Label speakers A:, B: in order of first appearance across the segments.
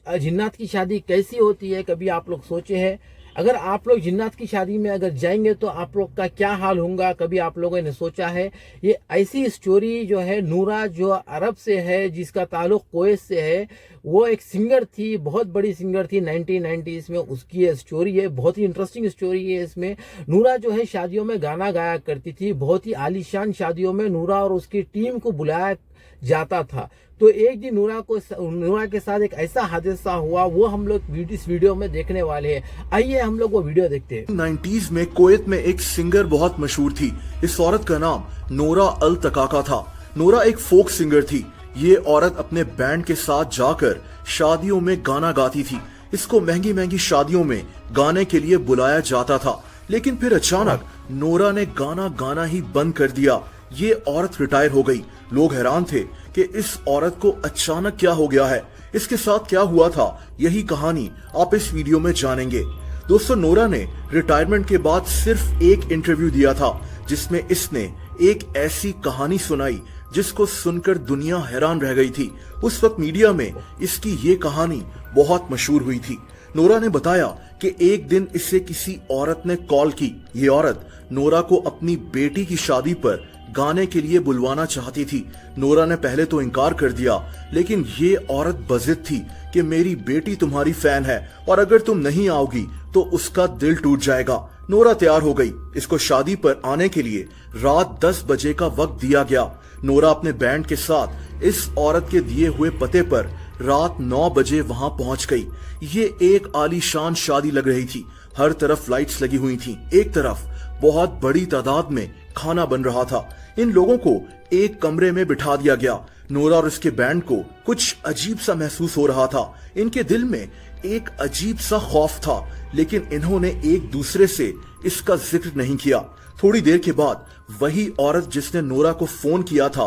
A: जिन्नात की शादी कैसी होती है, कभी आप लोग सोचे हैं? अगर आप लोग जिन्नात की शादी में अगर जाएंगे तो आप लोग का क्या हाल होगा, कभी आप लोगों ने सोचा है? ये ऐसी स्टोरी जो है, नूरा जो अरब से है, जिसका ताल्लुक कुवैत से है, वो एक सिंगर थी, बहुत बड़ी सिंगर थी 1990s में, उसकी ये स्टोरी है। बहुत ही इंटरेस्टिंग स्टोरी है इसमें। नूरा जो है शादियों में गाना गाया करती थी, बहुत ही आलीशान शादियों में नूरा और उसकी टीम को बुलाया जाता था। तो एक दिन नूरा के साथ एक ऐसा हादसा हुआ, वो हम लोग इस वीडियो में देखने वाले हैं। आइए हम लोग वो वीडियो देखते हैं।
B: 90s में कुवैत में एक सिंगर बहुत मशहूर थी। इस औरत का नाम नोरा अल तकाका था। नोरा एक फोक सिंगर थी। ये औरत अपने बैंड के साथ जाकर शादियों में गाना गाती थी। इसको महंगी महंगी शादियों में गाने के लिए बुलाया जाता था। लेकिन फिर अचानक नोरा ने गाना गाना ही बंद कर दिया। ये औरत रिटायर हो गई। लोग हैरान थे कि इस औरत को अचानक क्या हो गया है, इसके साथ क्या हुआ था। यही कहानी आप इस वीडियो में जानेंगे। दोस्तों, नोरा ने रिटायरमेंट के बाद सिर्फ एक इंटरव्यू दिया था, जिसमें इसने एक ऐसी कहानी सुनाई जिसको सुनकर दुनिया हैरान रह गई थी। उस वक्त मीडिया में इसकी ये कहानी बहुत मशहूर हुई थी। नोरा ने बताया कि एक दिन इसे किसी औरत ने कॉल की। ये औरत नोरा को अपनी बेटी की शादी पर गाने के लिए बुलवाना चाहती थी। नोरा ने पहले तो इनकार कर दिया, लेकिन ये औरत बजिद थी कि मेरी बेटी तुम्हारी फैन है और अगर तुम नहीं आओगी तो उसका दिल टूट जाएगा। नोरा तैयार हो गई। इसको शादी पर आने के लिए रात 10 बजे का वक्त दिया गया। नोरा अपने बैंड के साथ इस औरत के दिए हुए पते पर रात 9 बजे वहां पहुंच गई। ये एक आलीशान शादी लग रही थी। हर तरफ लाइट्स लगी हुई थी। एक तरफ बहुत बड़ी तादाद में खाना बन रहा था। इन लोगों को एक कमरे में बिठा दिया गया। नोरा और उसके बैंड को कुछ अजीब सा महसूस हो रहा था। इनके दिल में एक अजीब सा खौफ था, लेकिन इन्होंने एक दूसरे से इसका जिक्र नहीं किया। थोड़ी देर के बाद वही औरत जिसने नोरा को फोन किया था,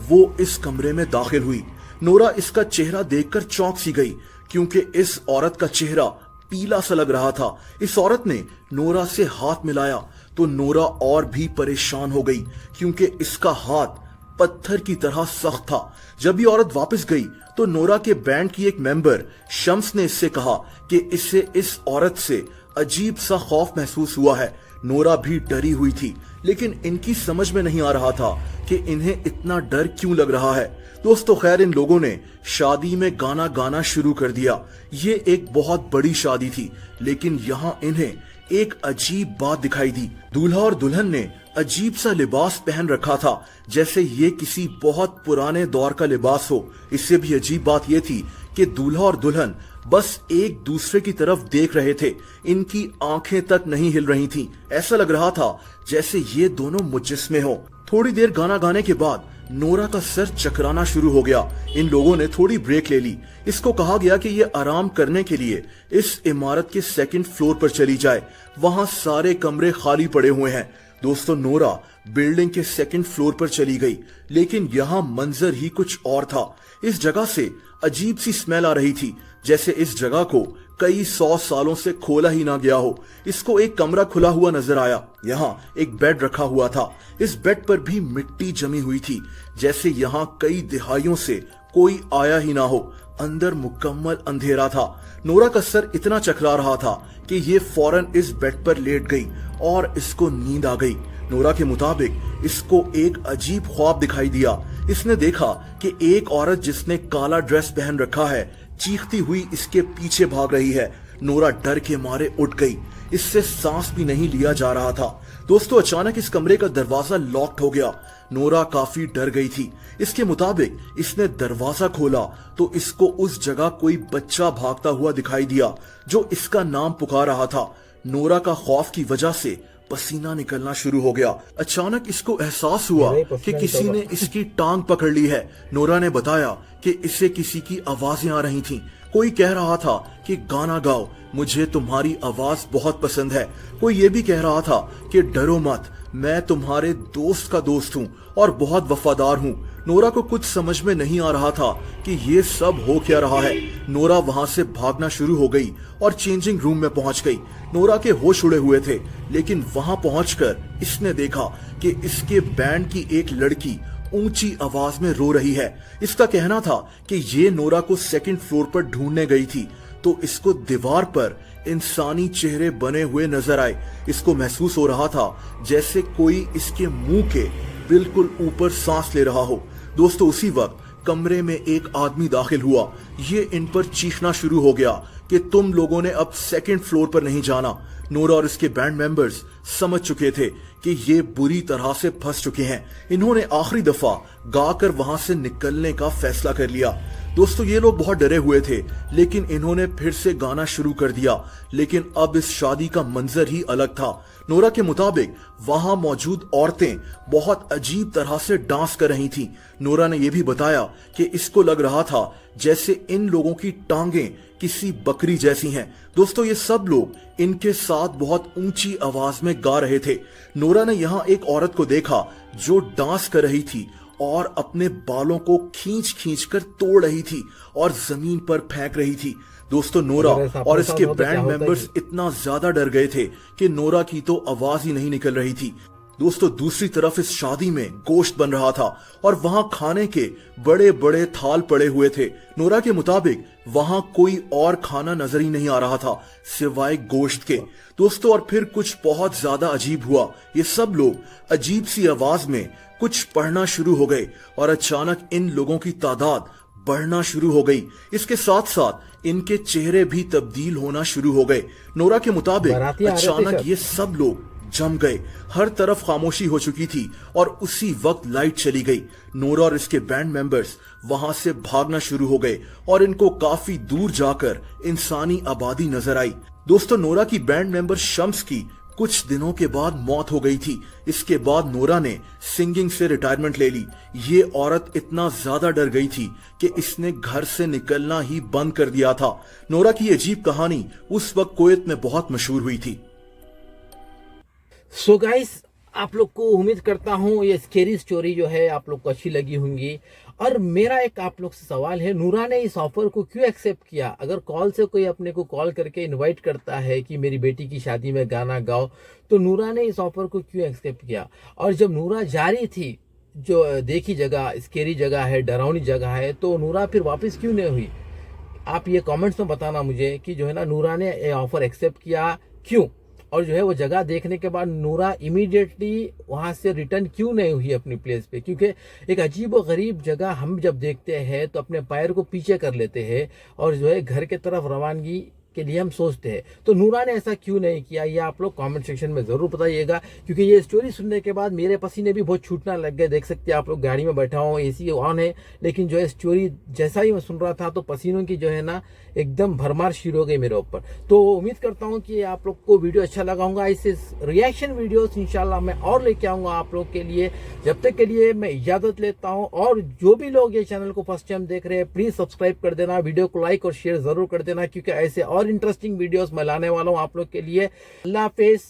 B: वो इस कमरे में दाखिल हुई। नोरा इसका चेहरा देखकर चौंक सी गई, क्योंकि इस औरत का चेहरा पीला सा लग रहा था। इस औरत ने नोरा से हाथ मिलाया तो नोरा और भी परेशान हो गई, क्योंकि इसका हाथ पत्थर की तरह सख्त था। जब ये औरत वापस गई तो नोरा के बैंड की एक मेंबर शम्स ने इससे कहा कि इसे इस औरत से अजीब सा खौफ महसूस हुआ है। नोरा भी डरी हुई थी, लेकिन इनकी समझ में नहीं आ रहा था कि इन्हें इतना डर क्यों लग रहा है। दोस्तों, खैर, इन लोगों ने शादी में गाना गाना शुरू कर दिया। ये एक बहुत बड़ी शादी थी, लेकिन यहाँ इन्हें एक अजीब बात दिखाई दी। दूल्हा और दुल्हन ने अजीब सा लिबास पहन रखा था, जैसे ये किसी बहुत पुराने दौर का लिबास हो। इससे भी अजीब बात ये थी कि दूल्हा और दुल्हन बस एक दूसरे की तरफ देख रहे थे। इनकी आंखें तक नहीं हिल रही थीं। ऐसा लग रहा था जैसे ये दोनों मुजस्मे हो। थोड़ी देर गाना गाने के बाद नोरा का सर चकराना शुरू हो गया। इन लोगों ने थोड़ी ब्रेक ले ली। इसको कहा गया कि ये आराम करने के लिए इस इमारत के 2nd फ्लोर पर चली जाए। वहां सारे कमरे खाली पड़े हुए हैं। दोस्तों, नोरा बिल्डिंग के 2nd फ्लोर पर चली गई, लेकिन यहाँ मंजर ही कुछ और था। इस जगह से अजीब सी स्मेल आ रही थी, जैसे इस जगह को कई 100 सालों से खोला ही ना गया हो। इसको एक कमरा खुला हुआ नजर आया। यहाँ एक बेड रखा हुआ था। इस बेड पर भी मिट्टी जमी हुई थी, जैसे यहाँ कई दिहाइयों से कोई आया ही ना हो। अंदर मुकम्मल अंधेरा था। नोरा का सर इतना चकरा रहा था कि ये फौरन इस बेड पर लेट गई और इसको नींद आ गई। नोरा के मुताबिक इसको एक अजीब ख्वाब दिखाई दिया। इसने देखा कि एक औरत जिसने काला ड्रेस पहन रखा है, चीखती हुई इसके पीछे भाग रही है। नोरा डर के मारे उठ गई। इससे सांस भी नहीं लिया जा रहा था। दोस्तों, अचानक इस कमरे का दरवाजा लॉक्ड हो गया। नोरा काफी डर गई थी। इसके मुताबिक इसने दरवाजा खोला तो इसको उस जगह कोई बच्चा भागता हुआ दिखाई दिया, जो इसका नाम पुकार रहा था। नोरा का खौफ की वजह से पसीना निकलना शुरू हो गया। अचानक इसको एहसास हुआ कि किसी ने इसकी टांग पकड़ ली है। नोरा ने बताया कि इसे किसी की आवाजें आ रही थीं। कोई कह रहा था कि गाना गाओ, मुझे तुम्हारी आवाज बहुत पसंद है। कोई ये भी कह रहा था कि डरो मत, मैं तुम्हारे दोस्त का दोस्त हूँ और बहुत वफादार हूँ। नोरा को कुछ समझ में नहीं आ रहा था कि ये सब हो क्या रहा है। नोरा वहां से भागना शुरू हो गई और चेंजिंग रूम में पहुंच गई। नोरा के होश उड़े हुए थे, लेकिन वहां पहुंचकर इसने देखा कि इसके बैंड की एक लड़की ऊंची आवाज में रो रही है। इसका कहना था कि ये नोरा को सेकंड फ्लोर पर ढूंढने गई थी तो इसको दीवार पर इंसानी चेहरे बने हुए नजर आए। इसको महसूस हो रहा था जैसे कोई इसके मुंह के बिल्कुल ऊपर सांस ले रहा हो। दोस्तों उसी वक्त कमरे में एक आदमी दाखिल हुआ। ये इन पर चीखना शुरू हो गया कि तुम लोगों ने अब सेकंड फ्लोर पर नहीं जाना। नोरा और इसके बैंड मेंबर्स समझ चुके थे कि ये बुरी तरह से फंस चुके हैं। इन्होंने आखिरी दफा गाकर वहां से निकलने का फैसला कर लिया। दोस्तों ये लोग बहुत डरे हुए थे लेकिन इन्होंने फिर से गाना शुरू कर दिया। लेकिन अब इस शादी का मंजर ही अलग था। नोरा के मुताबिक वहां मौजूद औरतें बहुत अजीब तरह से डांस कर रही थीं। नोरा ने यह भी बताया कि इसको लग रहा था जैसे इन लोगों की टांगें किसी बकरी जैसी हैं। दोस्तों ये सब लोग इनके साथ बहुत ऊंची आवाज में गा रहे थे। नोरा ने यहाँ एक औरत को देखा जो डांस कर रही थी और अपने बालों को खींच खींच कर तोड़ रही थी और जमीन पर फेंक रही थी। दोस्तों नोरा और इसके बैंड मेंबर्स इतना ज्यादा डर गए थे कि नोरा की तो आवाज ही नहीं निकल रही थी। दोस्तों दूसरी तरफ इस शादी में गोश्त बन रहा था और वहां खाने के बड़े बड़े थाल पड़े हुए थे। नोरा के मुताबिक वहां कोई और खाना नजर ही नहीं आ रहा था सिवाय गोश्त के। दोस्तों और फिर कुछ बहुत ज्यादा अजीब हुआ। ये सब लोग अजीब सी आवाज में कुछ पढ़ना शुरू हो गए और अचानक इन लोगों की तादाद बढ़ना शुरू हो गई। इसके साथ साथ इनके चेहरे भी तब्दील होना शुरू हो गए। नोरा के मुताबिक अचानक ये सब लोग जम गए। हर तरफ खामोशी हो चुकी थी और उसी वक्त लाइट चली गई। नोरा और इसके बैंड मेंबर्स वहां से भागना शुरू हो गए और इनको काफी दूर जाकर इंसानी आबादी नजर आई। दोस्तों नोरा की बैंड मेंबर शम्स की कुछ दिनों के बाद मौत हो गई थी। इसके बाद नोरा ने सिंगिंग से रिटायरमेंट ले ली। ये औरत इतना ज्यादा डर गई थी कि इसने घर से निकलना ही बंद कर दिया था। नोरा की अजीब कहानी उस वक्त कुवैत में बहुत मशहूर हुई थी।
A: सो गाइस आप लोग को उम्मीद करता हूँ ये स्केरी स्टोरी जो है आप लोग को अच्छी लगी होंगी। और मेरा एक आप लोग से सवाल है, नूरा ने इस ऑफर को क्यों एक्सेप्ट किया? अगर कॉल से कोई अपने को कॉल करके इनवाइट करता है कि मेरी बेटी की शादी में गाना गाओ, तो नूरा ने इस ऑफर को क्यों एक्सेप्ट किया? और जब नूरा जा रही थी, जो देखी जगह स्केरी जगह है, डरावनी जगह है, तो नूरा फिर वापस क्यों नहीं हुई? आप ये कमेंट्स में बताना मुझे कि जो है ना नूरा ने ये ऑफर एक्सेप्ट किया क्यों, और जो है वो जगह देखने के बाद नूरा इमीडिएटली वहां से रिटर्न क्यों नहीं हुई अपनी प्लेस पे? क्योंकि एक अजीब व गरीब जगह हम जब देखते हैं तो अपने पैर को पीछे कर लेते हैं और जो है घर के तरफ रवानगी के लिए हम सोचते हैं। तो नूरा ने ऐसा क्यों नहीं किया, ये आप लोग कमेंट सेक्शन में जरूर बताइएगा। क्योंकि ये स्टोरी सुनने के बाद मेरे पसीने भी बहुत छूटना लग गए। देख सकते हैं आप लोग, गाड़ी में बैठा हूँ, एसी ऑन है, लेकिन जो है स्टोरी जैसा ही मैं सुन रहा था तो पसीनों की जो है ना एकदम भरमार शुरू हो गई मेरे ऊपर। तो उम्मीद करता हूँ कि आप लोग को वीडियो अच्छा लगा होगा। इससे रिएक्शन वीडियोस इंशाल्लाह मैं और लेके आऊंगा आप लोग के लिए। जब तक के लिए मैं इजाजत लेता हूँ। और जो भी लोग ये चैनल को फर्स्ट टाइम देख रहे हैं प्लीज सब्सक्राइब कर देना, वीडियो को लाइक और शेयर जरूर कर देना, क्योंकि ऐसे और इंटरेस्टिंग वीडियोस मैं लाने वाला हूँ आप लोग के लिए। अल्लाह हाफिज।